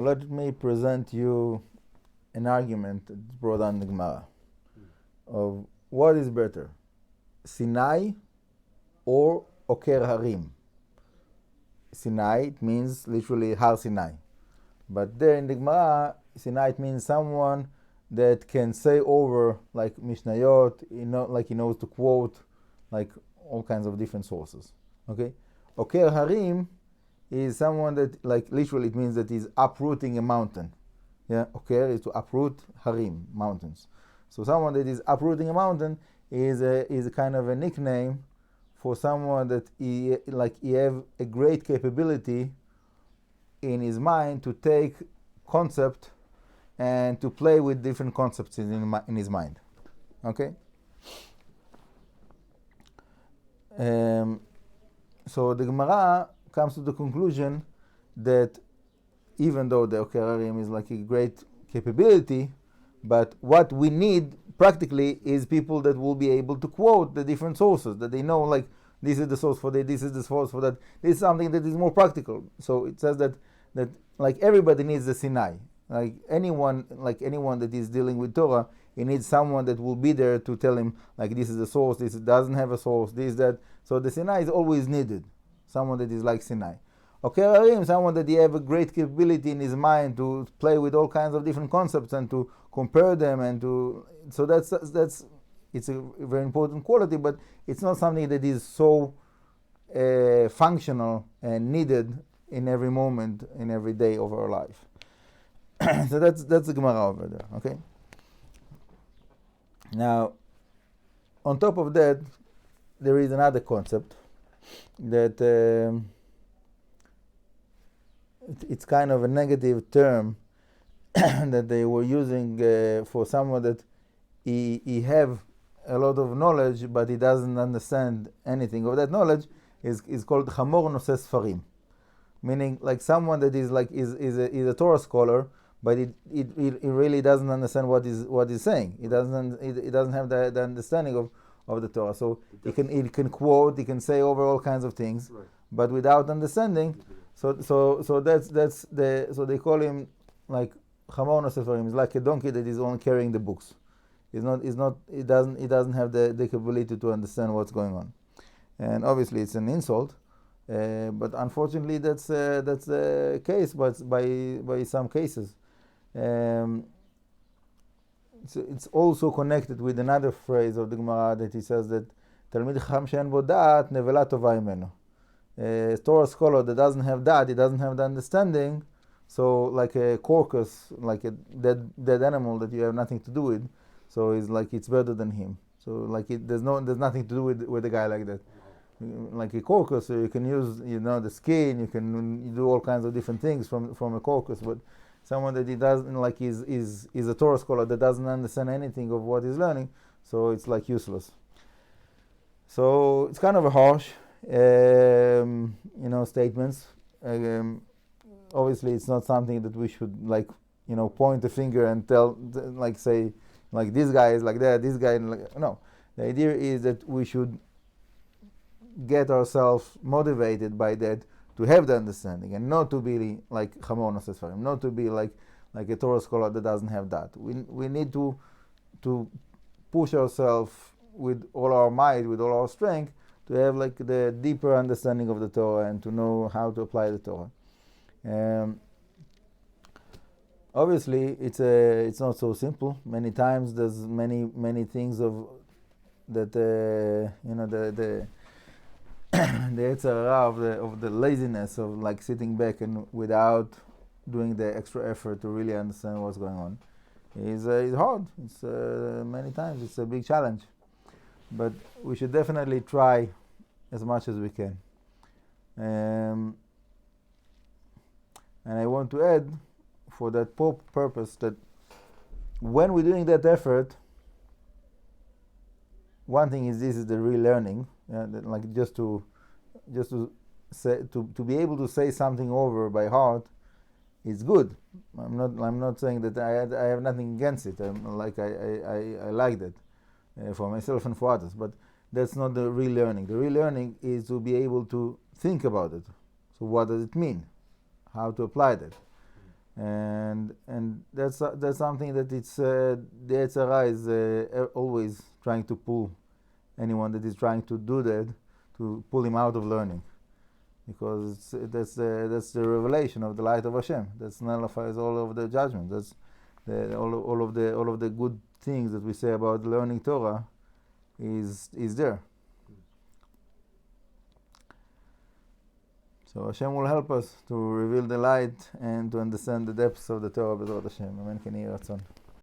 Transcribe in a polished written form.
Let me present you an argument that's brought on the Gemara of what is better, Sinai or Oker Harim. Sinai, it means literally Har Sinai. But there in the Gemara, Sinai, it means someone that can say over like Mishnayot, like he knows to quote like all kinds of different sources. Okay? Oker Harim is someone that, like, literally it means that he's uprooting a mountain. Yeah, Oker is to uproot Harim, mountains. So someone that is uprooting a mountain is a kind of a nickname for someone that he have a great capability in his mind to take concept and to play with different concepts in his mind. Okay? So the Gemara comes to the conclusion that even though the Okerarim is like a great capability, but what we need practically is people that will be able to quote the different sources, that they know like this is the source for that, this is the source for that. This is something that is more practical. So it says that like everybody needs the Sinai. Like anyone that is dealing with Torah, he needs someone that will be there to tell him like this is the source, this doesn't have a source, this, that. So the Sinai is always needed. Someone that is like Sinai. Okerarim, someone that he have a great capability in his mind to play with all kinds of different concepts and to compare them and to. So that's it's a very important quality, but it's not something that is so functional and needed in every moment, in every day of our life. So that's the Gemara over there. Okay. Now, on top of that, there is another concept that it's kind of a negative term that they were using for someone that he have a lot of knowledge but he doesn't understand anything of that knowledge is called Chamor Noseh Sfarim, meaning like someone that is like is a Torah scholar but he really doesn't understand what he's saying. He doesn't have the understanding of the Torah. So he can quote, he can say over all kinds of things, right, but without understanding. So they call him like Chamor Noseh Sfarim. He's like a donkey that is only carrying the books. He doesn't have the capability to understand what's going on. And obviously it's an insult, but unfortunately that's the case. But by some cases. It's also connected with another phrase of the Gemara that he says that Talmid Chacham she'en bo da'at nevela tova imeno. A Torah scholar that doesn't have that, he doesn't have the understanding, so like a carcass, like a dead animal that you have nothing to do with, so it's like it's better than him. So like there's nothing to do with a guy like that. Like a carcass, so you can use the skin, you can do all kinds of different things from a carcass, but someone that he doesn't like is a Torah scholar that doesn't understand anything of what he's learning, so it's like useless. So it's kind of a harsh, statements. Obviously, it's not something that we should point a finger and tell, say, like this guy is like that, this guy no. The idea is that we should get ourselves motivated by that, to have the understanding and not to be like Chamor Noseh Sfarim, not to be like a Torah scholar that doesn't have that. We need to push ourselves with all our might, with all our strength, to have like the deeper understanding of the Torah and to know how to apply the Torah. Obviously, it's not so simple. Many times there's many things of that the the Yetzer Hara of the laziness of like sitting back and without doing the extra effort to really understand what's going on is hard. It's many times it's a big challenge, but we should definitely try as much as we can. And I want to add for that purpose that when we're doing that effort, one thing is this is the real learning. Like just to say to be able to say something over by heart is good. I'm not saying that I have nothing against it. I like that for myself and for others. But that's not the real learning. The real learning is to be able to think about it. So what does it mean? How to apply that? And that's something that it's the Yetzer Hara is always trying to pull anyone that is trying to do that, to pull him out of learning, because that's the revelation of the light of Hashem. That nullifies all of the judgment. That's all of the good things that we say about learning Torah is there. So Hashem will help us to reveal the light and to understand the depths of the Torah b'ezrat Hashem. Amen. Ken Yeh Ratzon.